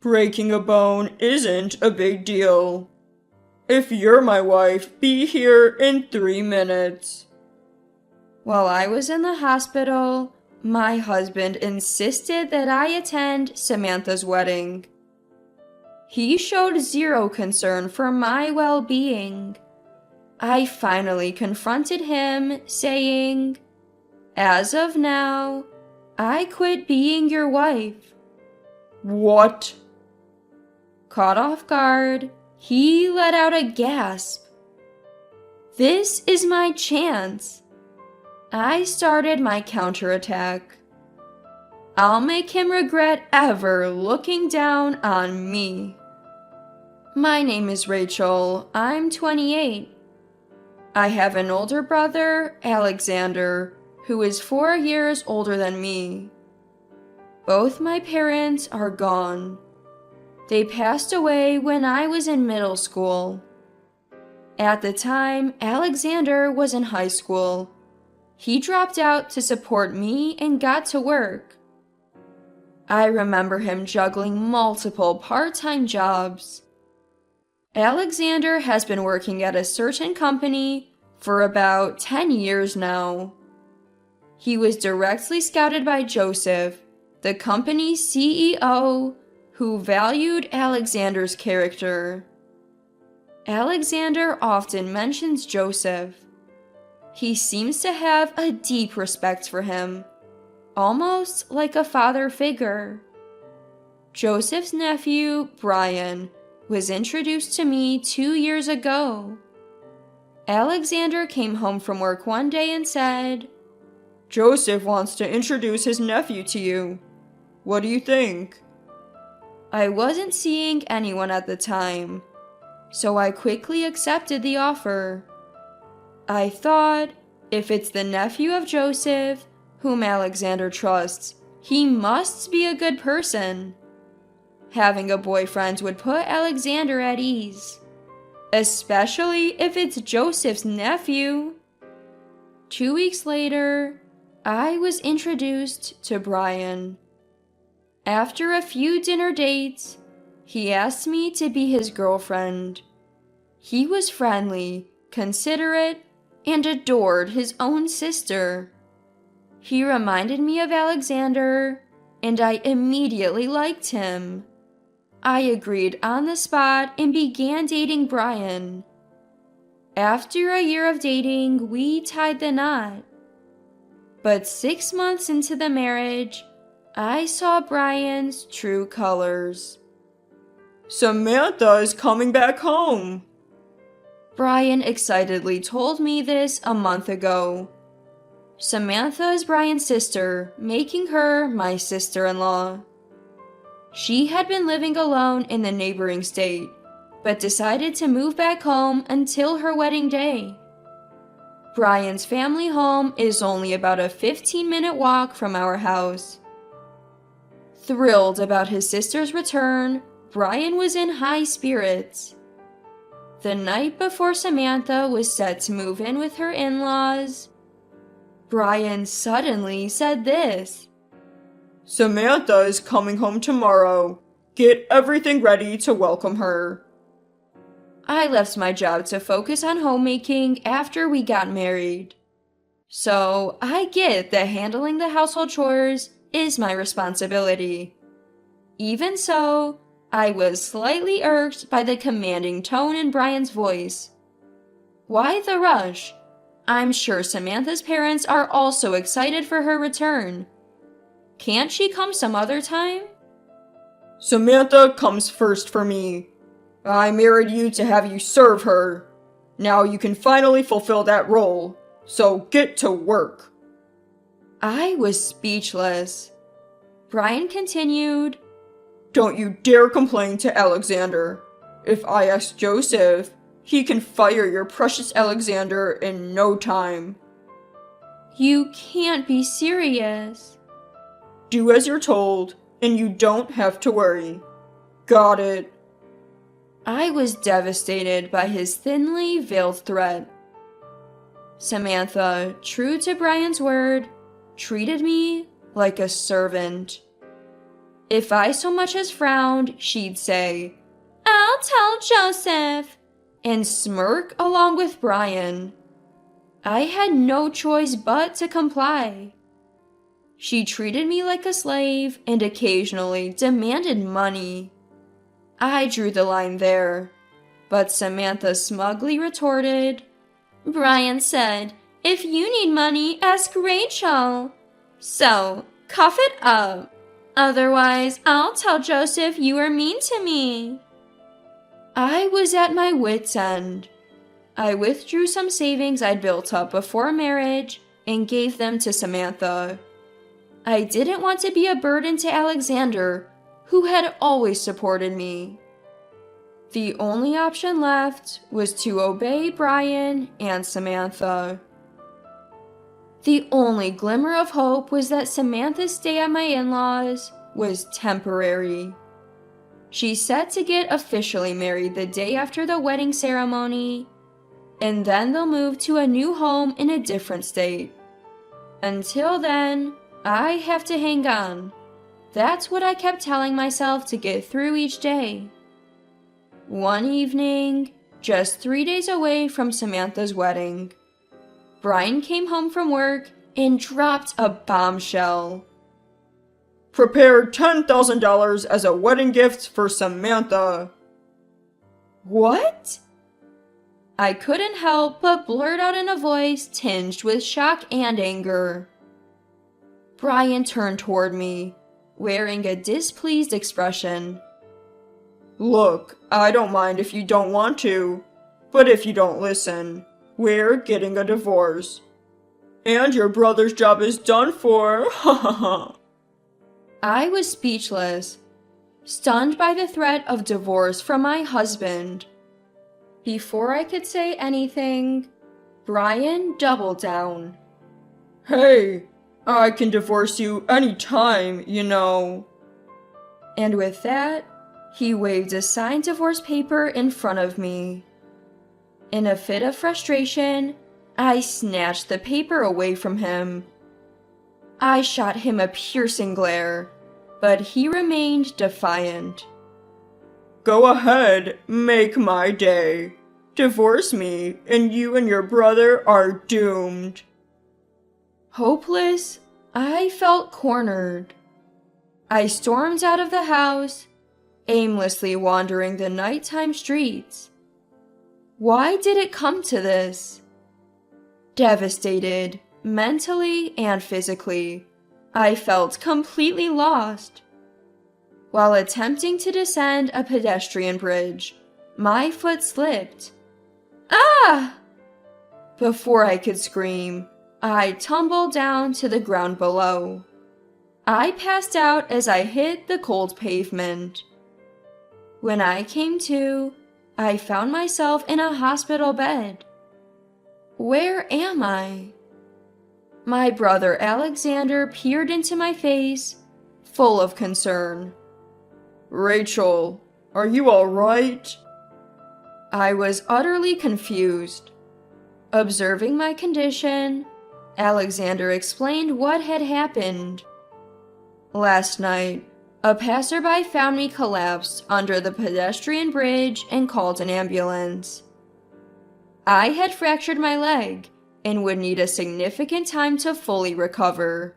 Breaking a bone isn't a big deal. If you're my wife, be here in 3 minutes. While I was in the hospital, my husband insisted that I attend Samantha's wedding. He showed zero concern for my well-being. I finally confronted him, saying, "As of now, I quit being your wife." What? Caught off guard, he let out a gasp. This is my chance. I started my counterattack. I'll make him regret ever looking down on me. My name is Rachel. I'm 28. I have an older brother, Alexander, who is 4 years older than me. Both my parents are gone. They passed away when I was in middle school. At the time, Alexander was in high school. He dropped out to support me and got to work. I remember him juggling multiple part-time jobs. Alexander has been working at a certain company for about 10 years now. He was directly scouted by Joseph, the company's CEO, who valued Alexander's character. Alexander often mentions Joseph. He seems to have a deep respect for him, almost like a father figure. Joseph's nephew, Brian, was introduced to me 2 years ago. Alexander came home from work one day and said, "Joseph wants to introduce his nephew to you. What do you think?" I wasn't seeing anyone at the time, so I quickly accepted the offer. I thought, if it's the nephew of Joseph, whom Alexander trusts, he must be a good person. Having a boyfriend would put Alexander at ease, especially if it's Joseph's nephew. 2 weeks later, I was introduced to Brian. After a few dinner dates, he asked me to be his girlfriend. He was friendly, considerate, and adored his own sister. He reminded me of Alexander, and I immediately liked him. I agreed on the spot and began dating Brian. After a year of dating, we tied the knot. But 6 months into the marriage, I saw Brian's true colors. "Samantha is coming back home." Brian excitedly told me this a month ago. Samantha is Brian's sister, making her my sister-in-law. She had been living alone in the neighboring state, but decided to move back home until her wedding day. Brian's family home is only about a 15-minute walk from our house. Thrilled about his sister's return, Brian was in high spirits. The night before Samantha was set to move in with her in-laws, Brian suddenly said this: "Samantha is coming home tomorrow. Get everything ready to welcome her." I left my job to focus on homemaking after we got married. So I get that handling the household chores is my responsibility. Even so, I was slightly irked by the commanding tone in Brian's voice. Why the rush? I'm sure Samantha's parents are also excited for her return. Can't she come some other time? "Samantha comes first for me. I married you to have you serve her. Now you can finally fulfill that role, so get to work." I was speechless. Brian continued, "Don't you dare complain to Alexander. If I ask Joseph, he can fire your precious Alexander in no time." You can't be serious. "Do as you're told, and you don't have to worry. Got it?" I was devastated by his thinly veiled threat. Samantha, true to Brian's word, treated me like a servant. If I so much as frowned, she'd say, "I'll tell Joseph," and smirk along with Brian. I had no choice but to comply. She treated me like a slave and occasionally demanded money. I drew the line there, but Samantha smugly retorted, "Brian said, if you need money, ask Rachel. So, cough it up. Otherwise, I'll tell Joseph you were mean to me." I was at my wit's end. I withdrew some savings I'd built up before marriage and gave them to Samantha. I didn't want to be a burden to Alexander, who had always supported me. The only option left was to obey Brian and Samantha. The only glimmer of hope was that Samantha's stay at my in-laws was temporary. She set to get officially married the day after the wedding ceremony, and then they'll move to a new home in a different state. Until then, I have to hang on. That's what I kept telling myself to get through each day. One evening, just 3 days away from Samantha's wedding, Brian came home from work and dropped a bombshell. Prepare $10,000 as a wedding gift for Samantha. What? I couldn't help but blurt out in a voice tinged with shock and anger. Brian turned toward me, wearing a displeased expression. Look, I don't mind if you don't want to, but if you don't listen, we're getting a divorce. And your brother's job is done for, ha ha ha. I was speechless, stunned by the threat of divorce from my husband. Before I could say anything, Brian doubled down. Hey, I can divorce you anytime, you know. And with that, he waved a signed divorce paper in front of me. In a fit of frustration, I snatched the paper away from him. I shot him a piercing glare, but he remained defiant. Go ahead, make my day. Divorce me, and you and your brother are doomed. Hopeless, I felt cornered. I stormed out of the house, aimlessly wandering the nighttime streets. Why did it come to this? Devastated, mentally and physically, I felt completely lost. While attempting to descend a pedestrian bridge, my foot slipped. Ah! Before I could scream, I tumbled down to the ground below. I passed out as I hit the cold pavement. When I came to, I found myself in a hospital bed. Where am I? My brother Alexander peered into my face, full of concern. Rachel, are you all right? I was utterly confused. Observing my condition, Alexander explained what had happened. Last night, a passerby found me collapsed under the pedestrian bridge and called an ambulance. I had fractured my leg and would need a significant time to fully recover.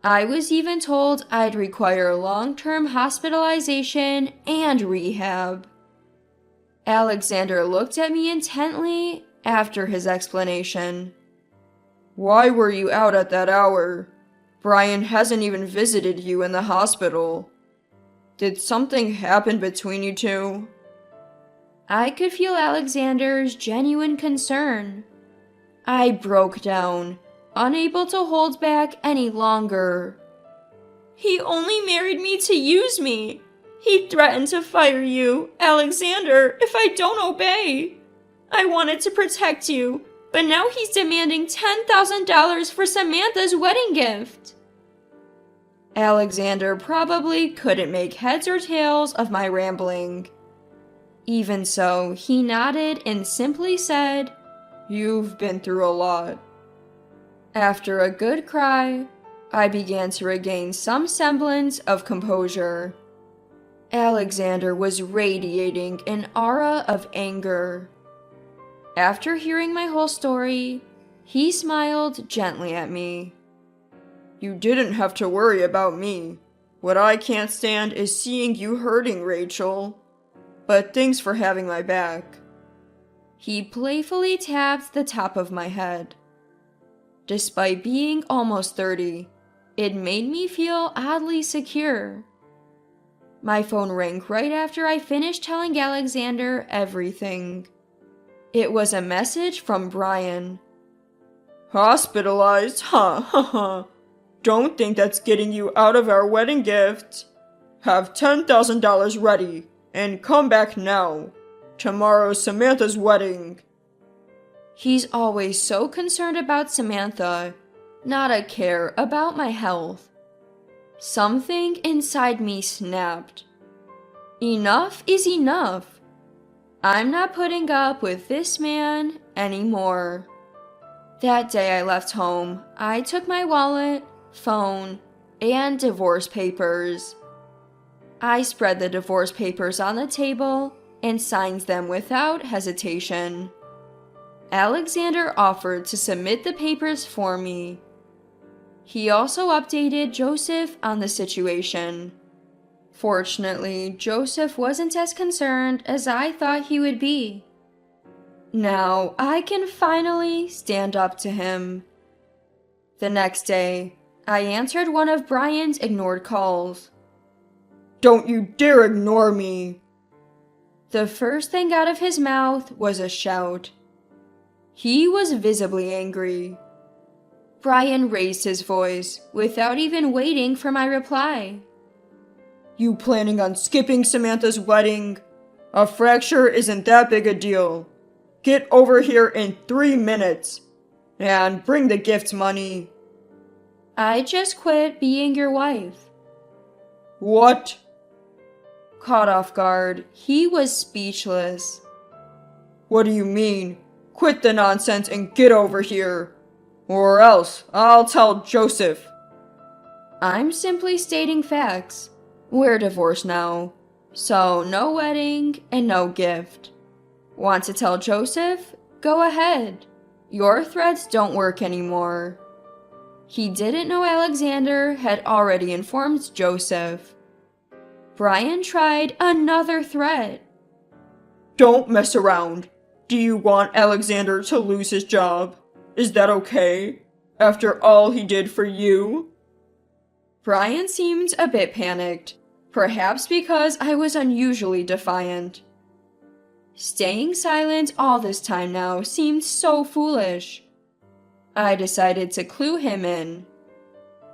I was even told I'd require long-term hospitalization and rehab. Alexander looked at me intently after his explanation. Why were you out at that hour? Brian hasn't even visited you in the hospital. Did something happen between you two? I could feel Alexander's genuine concern. I broke down, unable to hold back any longer. He only married me to use me. He threatened to fire you, Alexander, if I don't obey. I wanted to protect you, but now he's demanding $10,000 for Samantha's wedding gift. Alexander probably couldn't make heads or tails of my rambling. Even so, he nodded and simply said, You've been through a lot. After a good cry, I began to regain some semblance of composure. Alexander was radiating an aura of anger. After hearing my whole story, he smiled gently at me. You didn't have to worry about me. What I can't stand is seeing you hurting, Rachel. But thanks for having my back. He playfully tapped the top of my head. Despite being almost 30, it made me feel oddly secure. My phone rang right after I finished telling Alexander everything. It was a message from Brian. Hospitalized? Ha ha ha. Don't think that's getting you out of our wedding gift. Have $10,000 ready and come back now. Tomorrow's Samantha's wedding. He's always so concerned about Samantha, not a care about my health. Something inside me snapped. Enough is enough. I'm not putting up with this man anymore. That day I left home, I took my wallet, phone, and divorce papers. I spread the divorce papers on the table and signed them without hesitation. Alexander offered to submit the papers for me. He also updated Joseph on the situation. Fortunately, Joseph wasn't as concerned as I thought he would be. Now I can finally stand up to him. The next day, I answered one of Brian's ignored calls. Don't you dare ignore me! The first thing out of his mouth was a shout. He was visibly angry. Brian raised his voice without even waiting for my reply. You planning on skipping Samantha's wedding? A fracture isn't that big a deal. Get over here in 3 minutes. And bring the gift money. I just quit being your wife. What? Caught off guard, he was speechless. What do you mean? Quit the nonsense and get over here. Or else I'll tell Joseph. I'm simply stating facts. We're divorced now, so no wedding and no gift. Want to tell Joseph? Go ahead. Your threats don't work anymore. He didn't know Alexander had already informed Joseph. Brian tried another threat. Don't mess around. Do you want Alexander to lose his job? Is that okay? After all he did for you? Brian seemed a bit panicked, perhaps because I was unusually defiant. Staying silent all this time now seemed so foolish. I decided to clue him in.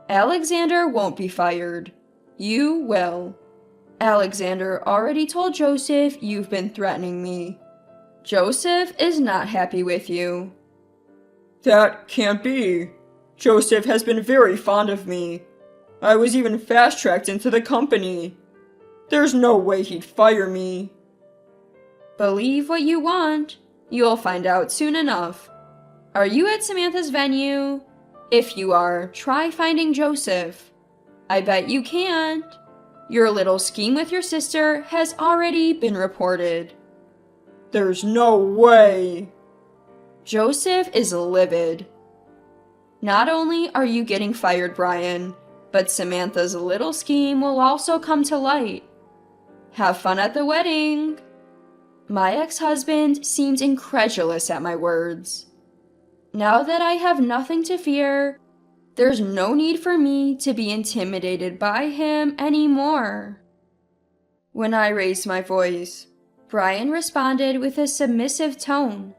Alexander won't be fired. You will. Alexander already told Joseph you've been threatening me. Joseph is not happy with you. That can't be. Joseph has been very fond of me. I was even fast-tracked into the company. There's no way he'd fire me. Believe what you want. You'll find out soon enough. Are you at Samantha's venue? If you are, try finding Joseph. I bet you can't. Your little scheme with your sister has already been reported. There's no way. Joseph is livid. Not only are you getting fired, Brian, but Samantha's little scheme will also come to light. Have fun at the wedding. My ex-husband seemed incredulous at my words. Now that I have nothing to fear, there's no need for me to be intimidated by him anymore. When I raised my voice, Brian responded with a submissive tone.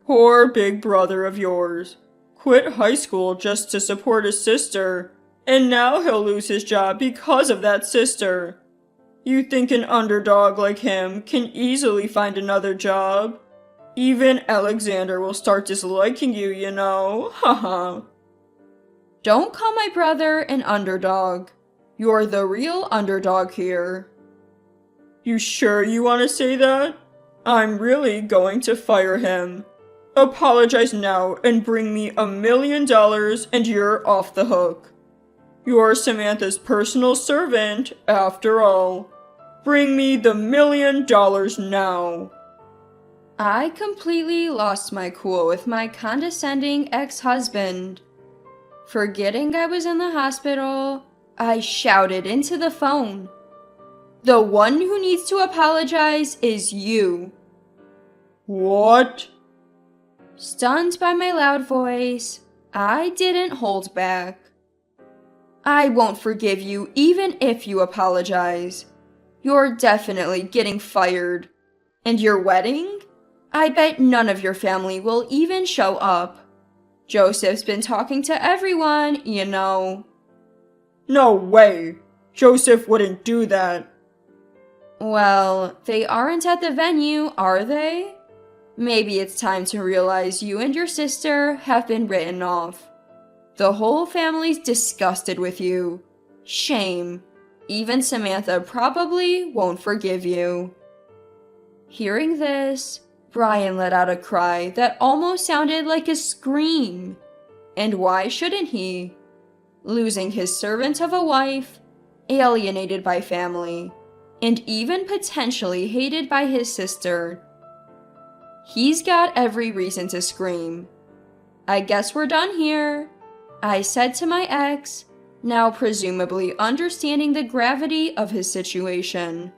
Poor big brother of yours. Quit high school just to support his sister, and now he'll lose his job because of that sister. You think an underdog like him can easily find another job? Even Alexander will start disliking you, you know. Haha. Don't call my brother an underdog. You're the real underdog here. You sure you want to say that? I'm really going to fire him. Apologize now and bring me $1,000,000 and you're off the hook. You're Samantha's personal servant, after all. Bring me the $1,000,000 now. I completely lost my cool with my condescending ex-husband. Forgetting I was in the hospital, I shouted into the phone. The one who needs to apologize is you. What? Stunned by my loud voice, I didn't hold back. I won't forgive you even if you apologize. You're definitely getting fired. And your wedding? I bet none of your family will even show up. Joseph's been talking to everyone, you know. No way. Joseph wouldn't do that. Well, they aren't at the venue, are they? Maybe it's time to realize you and your sister have been written off. The whole family's disgusted with you. Shame. Even Samantha probably won't forgive you. Hearing this, Brian let out a cry that almost sounded like a scream. And why shouldn't he? Losing his servant of a wife, alienated by family, and even potentially hated by his sister. He's got every reason to scream. I guess we're done here, I said to my ex, now presumably understanding the gravity of his situation.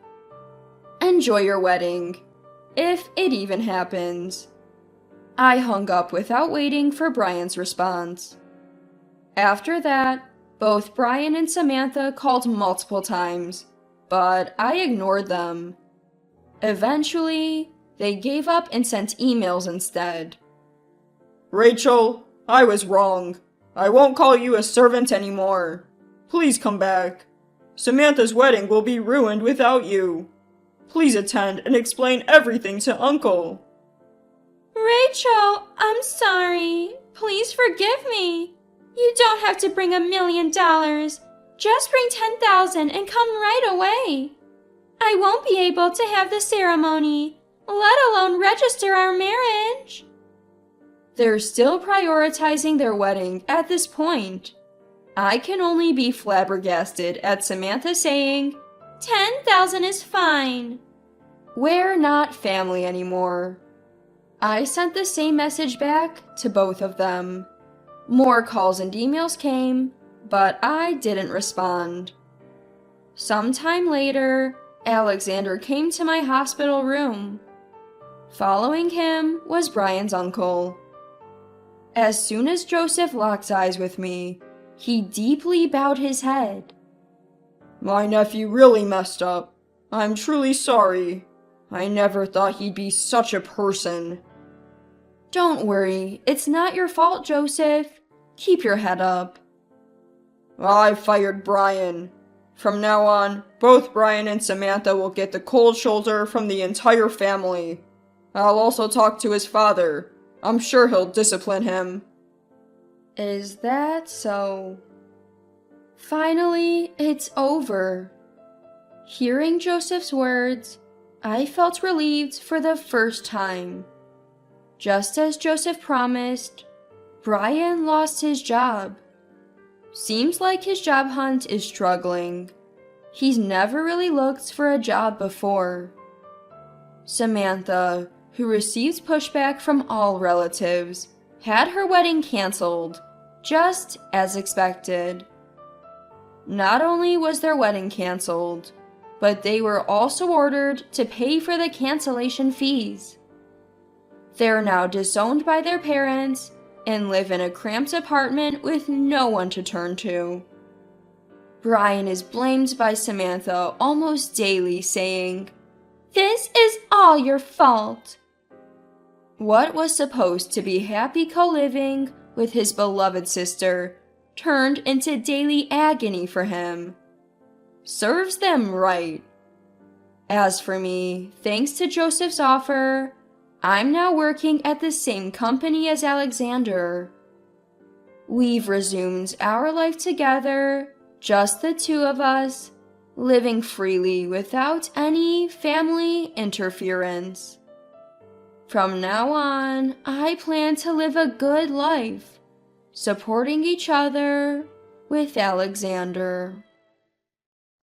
Enjoy your wedding, if it even happens. I hung up without waiting for Brian's response. After that, both Brian and Samantha called multiple times, but I ignored them. Eventually, they gave up and sent emails instead. Rachel, I was wrong. I won't call you a servant anymore. Please come back. Samantha's wedding will be ruined without you. Please attend and explain everything to Uncle. Rachel, I'm sorry. Please forgive me. You don't have to bring $1,000,000. Just bring 10,000 and come right away. I won't be able to have the ceremony, let alone register our marriage. They're still prioritizing their wedding at this point. I can only be flabbergasted at Samantha saying, 10,000 is fine. We're not family anymore. I sent the same message back to both of them. More calls and emails came, but I didn't respond. Sometime later, Alexander came to my hospital room. Following him was Brian's uncle. As soon as Joseph locked eyes with me, he deeply bowed his head. My nephew really messed up. I'm truly sorry. I never thought he'd be such a person. Don't worry, it's not your fault, Joseph. Keep your head up. I fired Brian. From now on, both Brian and Samantha will get the cold shoulder from the entire family. I'll also talk to his father. I'm sure he'll discipline him. Is that so? Finally, it's over. Hearing Joseph's words, I felt relieved for the first time. Just as Joseph promised, Brian lost his job. Seems like his job hunt is struggling. He's never really looked for a job before. Samantha, who received pushback from all relatives, had her wedding canceled, just as expected. Not only was their wedding canceled, but they were also ordered to pay for the cancellation fees. They're now disowned by their parents and live in a cramped apartment with no one to turn to. Brian is blamed by Samantha almost daily, saying, "This is all your fault." What was supposed to be happy co-living with his beloved sister turned into daily agony for him. Serves them right. As for me, thanks to Joseph's offer, I'm now working at the same company as Alexander. We've resumed our life together, just the two of us, living freely without any family interference. From now on, I plan to live a good life, supporting each other with Alexander.